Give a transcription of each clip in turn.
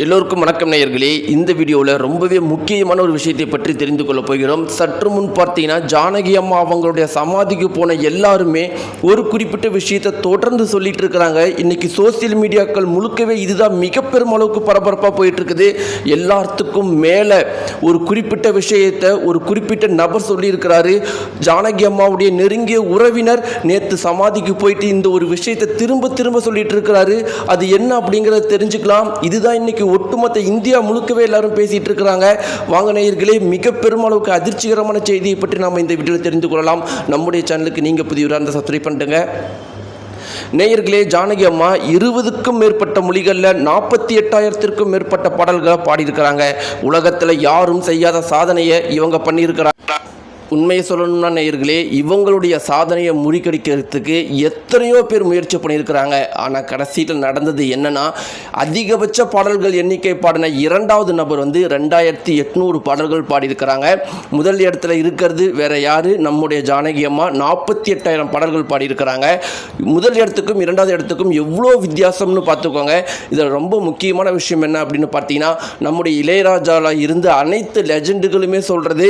எல்லோருக்கும் வணக்கம் நேயர்களே. இந்த வீடியோவில் ரொம்பவே முக்கியமான ஒரு விஷயத்தை பற்றி தெரிந்து கொள்ள போகிறோம். சற்று முன் பார்த்தீங்கன்னா ஜானகி அம்மா அவங்களுடைய சமாதிக்கு போன எல்லாருமே ஒரு குறிப்பிட்ட விஷயத்தை தொடர்ந்து சொல்லிட்டு இருக்கிறாங்க. இன்னைக்கு சோசியல் மீடியாக்கள் முழுக்கவே இதுதான் மிக பெரும் அளவுக்கு பரபரப்பாக போயிட்டு இருக்குது. எல்லாத்துக்கும் மேலே ஒரு குறிப்பிட்ட விஷயத்தை ஒரு குறிப்பிட்ட நபர் சொல்லியிருக்கிறாரு. ஜானகி அம்மாவுடைய நெருங்கிய உறவினர் நேற்று சமாதிக்கு போயிட்டு இந்த ஒரு விஷயத்தை திரும்ப திரும்ப சொல்லிட்டு இருக்கிறாரு. அது என்ன அப்படிங்கிறத தெரிஞ்சுக்கலாம். இதுதான் இன்னைக்கு ஒட்டுமொத்த இந்தியா முழுக்கவே எல்லாரும் பேசிட்டு இருக்கிறாங்க. வாங்க நேயர்களே, மிக பெருமளவுக்கு அதிர்ச்சிகரமான செய்தியை பற்றி நாம் இந்த வீடியோவில் தெரிந்து கொள்ளலாம். நம்முடைய சேனலுக்கு நீங்கள் புதியவராக இருந்தால் சப்ஸ்கிரைப் பண்ணுங்க. நேயர்களே, ஜானகி அம்மா 20க்கும் மேற்பட்ட மொழிகளில் 48,000த்திற்கும் மேற்பட்ட பாடல்களை பாடியிருக்கிறாங்க. உலகத்தில் யாரும் செய்யாத சாதனையை இவங்க பண்ணியிருக்கிறாங்க. உண்மையை சொல்லணும்னா நேயர்களே, இவங்களுடைய சாதனையை முறிக்கடிக்கிறதுக்கு எத்தனையோ பேர் முயற்சி பண்ணியிருக்கிறாங்க. ஆனால் கடைசியில் நடந்தது என்னன்னா, அதிகபட்ச பாடல்கள் எண்ணிக்கை பாடின இரண்டாவது நபர் 2800 பாடல்கள் பாடியிருக்கிறாங்க. முதல் இடத்துல இருக்கிறது வேற யாரு? நம்முடைய ஜானகி அம்மா 48,000 பாடல்கள் பாடியிருக்கிறாங்க. முதல் இடத்துக்கும் இரண்டாவது இடத்துக்கும் எவ்வளோ வித்தியாசம்னு பார்த்துக்கோங்க. இதில் ரொம்ப முக்கியமான விஷயம் என்ன அப்படின்னு பார்த்தீங்கன்னா, நம்முடைய இளையராஜாவில் இருந்து அனைத்து லெஜண்டுகளுமே சொல்கிறது,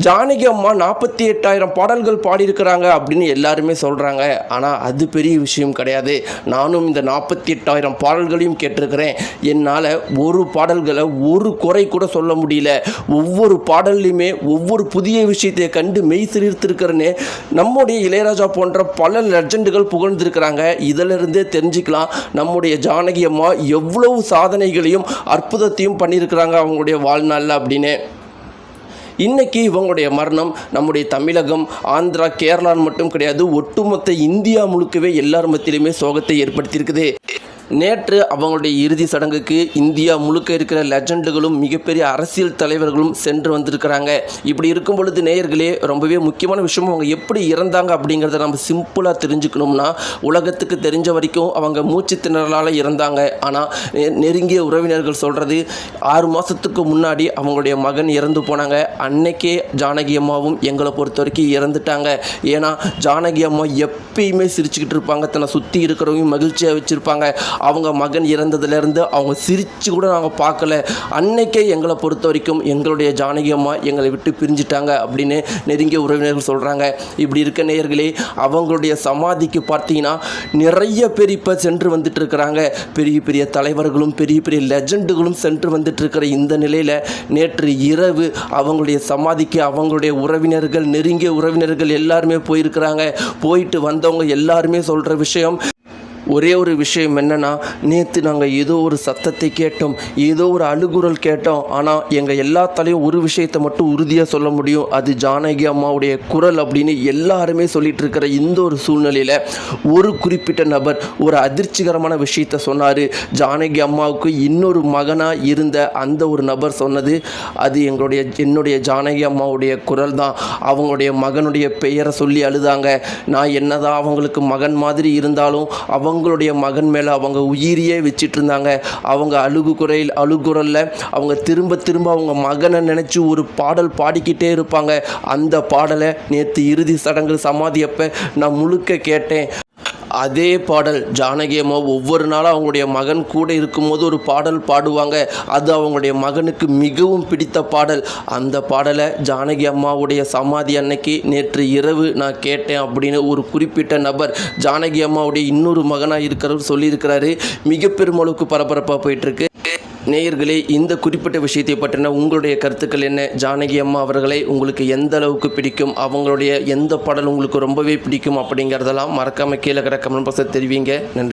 ஜானகி அம்மா 48,000 பாடல்கள் பாடியிருக்கிறாங்க அப்படின்னு எல்லாருமே சொல்கிறாங்க. ஆனால் அது பெரிய விஷயம் கிடையாது. நானும் இந்த 48,000 பாடல்களையும் கேட்டிருக்கிறேன். என்னால் ஒரு பாடல்களை ஒரு குறை கூட சொல்ல முடியல. ஒவ்வொரு பாடல்லையுமே ஒவ்வொரு புதிய விஷயத்தை கண்டு மெய் சிலிர்த்திருக்கிறேன்னு நம்முடைய இளையராஜா போன்ற பல லெஜண்டுகள் புகழ்ந்திருக்கிறாங்க. இதிலிருந்தே தெரிஞ்சுக்கலாம் நம்முடைய ஜானகி அம்மா எவ்வளவு சாதனைகளையும் அற்புதத்தையும் பண்ணியிருக்கிறாங்க அவங்களுடைய வாழ்நாளில் அப்படின்னு. இன்னைக்கு இவங்களுடைய மரணம் நம்முடைய தமிழகம், ஆந்திரா, கேரளான்னு மட்டும் கிடையாது, ஒட்டுமொத்த இந்தியா முழுக்கவே எல்லார் மத்தியிலுமே சோகத்தை ஏற்படுத்தியிருக்குது. நேற்று அவங்களுடைய இறுதி சடங்குக்கு இந்தியா முழுக்க இருக்கிற லெஜண்டுகளும் மிகப்பெரிய அரசியல் தலைவர்களும் சென்று வந்திருக்கிறாங்க. இப்படி இருக்கும் பொழுது நேயர்களே, ரொம்பவே முக்கியமான விஷயம், அவங்க எப்படி இறந்தாங்க அப்படிங்கிறத நம்ம சிம்பிளாக தெரிஞ்சுக்கணும்னா, உலகத்துக்கு தெரிஞ்ச வரைக்கும் அவங்க மூச்சு திணறலால் இறந்தாங்க. ஆனால் நெருங்கிய உறவினர்கள் சொல்கிறது, 6 மாதத்துக்கு முன்னாடி அவங்களுடைய மகன் இறந்து போனாங்க. அன்னைக்கே ஜானகி அம்மாவும் எங்களை பொறுத்த வரைக்கும் இறந்துட்டாங்க. ஏன்னா ஜானகி அம்மா எப்பயுமே சிரிச்சுக்கிட்டு இருப்பாங்க, தன்னை சுற்றி இருக்கிறவங்க மகிழ்ச்சியாக வச்சுருப்பாங்க. அவங்க மகன் இறந்ததுலேருந்து அவங்க சிரித்து கூட நாங்கள் பார்க்கல. அன்னைக்கே எங்களை பொறுத்த வரைக்கும் எங்களுடைய ஜானகி அம்மா எங்களை விட்டு பிரிஞ்சிட்டாங்க அப்படின்னு நெருங்கிய உறவினர்கள் சொல்கிறாங்க. இப்படி இருக்க நேயர்களே, அவங்களுடைய சமாதிக்கு பார்த்தீங்கன்னா நிறைய பேர் இப்போ சென்று வந்துட்டு இருக்கிறாங்க. பெரிய பெரிய தலைவர்களும் பெரிய பெரிய லெஜண்டுகளும் சென்று வந்துட்டு இருக்கிற இந்த நிலையில் நேற்று இரவு அவங்களுடைய சமாதிக்கு அவங்களுடைய உறவினர்கள், நெருங்கிய உறவினர்கள் எல்லாருமே போயிருக்கிறாங்க. போயிட்டு வந்தவங்க எல்லாருமே சொல்கிற விஷயம் ஒரே ஒரு விஷயம் என்னென்னா, நேற்று நாங்கள் ஏதோ ஒரு சத்தத்தை கேட்டோம், ஏதோ ஒரு அழுகுரல் கேட்டோம். ஆனால் எங்கள் எல்லாத்தாலையும் ஒரு விஷயத்தை மட்டும் உறுதியாக சொல்ல முடியும், அது ஜானகி அம்மாவுடைய குரல் அப்படின்னு எல்லாருமே சொல்லிட்டு இருக்கிற இந்த ஒரு சூழ்நிலையில் ஒரு குறிப்பிட்ட நபர் ஒரு அதிர்ச்சிகரமான விஷயத்தை சொன்னார். ஜானகி அம்மாவுக்கு இன்னொரு மகனாக இருந்த அந்த ஒரு நபர் சொன்னது, அது என்னுடைய ஜானகி அம்மாவுடைய குரல் தான். அவங்களுடைய மகனுடைய பெயரை சொல்லி அழுதாங்க. நான் என்னதான் அவங்களுக்கு மகன் மாதிரி இருந்தாலும் அவங்களுடைய மகன் மேலே அவங்க உயிரியே வச்சிட்டு இருந்தாங்க. அவங்க அழுகுரலில் அவங்க திரும்ப திரும்ப அவங்க மகனை நினச்சி ஒரு பாடல் பாடிக்கிட்டே இருப்பாங்க. அந்த பாடலை நேற்று இறுதி சடங்கு சமாதியப்போ நான் முழுக்க கேட்டேன். அதே பாடல் ஜானகி அம்மா ஒவ்வொரு நாளும் அவங்களுடைய மகன் கூட இருக்கும்போது ஒரு பாடல் பாடுவாங்க. அது அவங்களுடைய மகனுக்கு மிகவும் பிடித்த பாடல். அந்த பாடலை ஜானகி அம்மாவுடைய சமாதி அன்னைக்கு நேற்று இரவு நான் கேட்டேன் அப்படின்னு ஒரு குறிப்பிட்ட நபர், ஜானகி அம்மாவுடைய இன்னொரு மகனாக இருக்கிறவர் சொல்லியிருக்கிறாரு. மிக பெருமளவுக்கு பரபரப்பாக போயிட்டுருக்கு. நேயர்களே, இந்த குறிப்பிட்ட விஷயத்தை பற்றின உங்களுடைய கருத்துக்கள் என்ன? ஜானகி அம்மா அவர்களை உங்களுக்கு எந்த அளவுக்கு பிடிக்கும்? அவங்களுடைய எந்த பாடல் உங்களுக்கு ரொம்பவே பிடிக்கும்? அப்படிங்கிறதெல்லாம் மறக்காமல் கீழே கமெண்ட் பாக்ஸில் தெரிவிங்க. நன்றி.